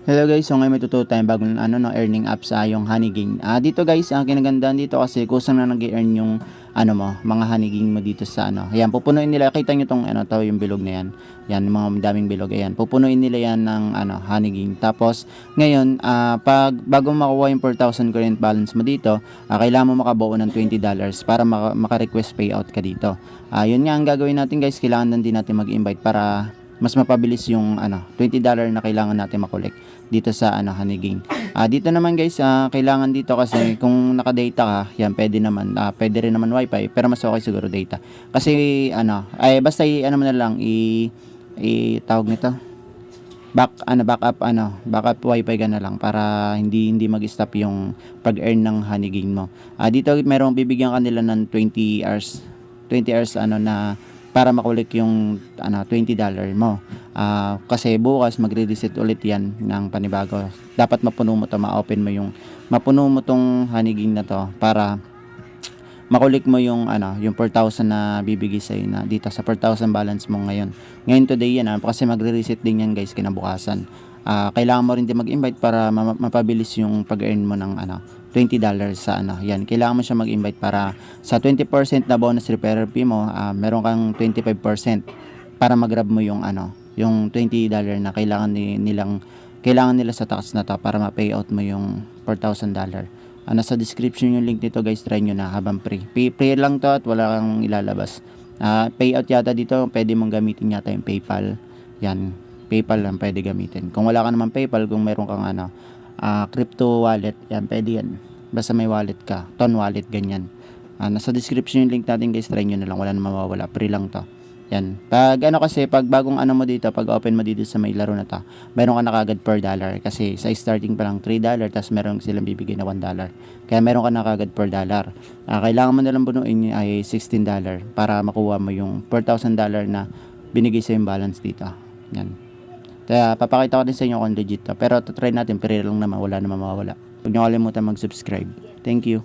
Hello guys, so ngayon may tuturo tayong bagong no, earning apps yung Honeygain. Dito guys, ang kinagandaan dito kasi kusang na nag-earn yung mga Honeygain mo dito sa Ayan, pupunuin nila. Kita nyo tong yung bilog na yan. Yan, mga daming bilog. Ayan, pupunuin nila yan ng Honeygain. Tapos ngayon, pag bago makuha yung 4,000 current balance mo dito, kailangan mo makabuo ng $20 para maka-request payout ka dito. Yun nga ang gagawin natin guys, kailangan din natin mag-invite para mas mapabilis yung $20 na kailangan natin makolek dito sa Honeygain. Dito naman guys, kailangan dito kasi kung naka-data ka, yan pwede naman, pwede rin naman wifi, pero mas okay siguro data. Kasi basta mo na lang tawag nito, backup wifi ka na lang para hindi mag-stop yung pag-earn ng Honeygain mo. Dito merong bibigyan kanila ng 20 hours na para makulik yung $20 mo. Kasi bukas magre-reset ulit yan ng panibago. Dapat mapuno mo to, ma-open mo tong Honeygain na to para makulik mo yung yung 4,000 na bibigay sa na dito sa 4,000 balance mo ngayon. Ngayon today yan kasi magre-reset din yan guys kinabukasan. Kailangan mo rin din mag-invite para mapabilis yung pag-earn mo ng $20 sa yan. Kailangan mo siya mag-invite para sa 20% na bonus referral fee mo, meron kang 25% para mag-grab mo yung yung $20 na kailangan nila sa tax na to para ma-payout mo yung $4,000. Nasa description yung link nito guys, try nyo na habang free. Free lang to at wala kang ilalabas. Payout yata dito, pwede mong gamitin yata yung PayPal. Yan, PayPal lang pwede gamitin. Kung wala ka naman PayPal, kung meron kang crypto wallet, yan pwede yan. Basta may wallet ka, Ton wallet, ganyan. Nasa description yung link natin guys, try nyo na lang, wala na mawawala, free lang to. Yan. Pag kasi pag bagong mo dito, pag open mo dito sa may laro na to, meron ka na kagad per dollar kasi sa starting pa lang $3, tapos meron silang bibigay na $1. Kaya meron ka na kagad per dollar. Kailangan mo na lang bunuin ay $16 para makuha mo yung $4,000 na binigay sa yung balance dito. Yan. Kaya papakita ko din sa inyo kung legit to. Pero try natin, pero lang naman, wala naman mawawala. Huwag nyo kalimutan mag-subscribe. Thank you.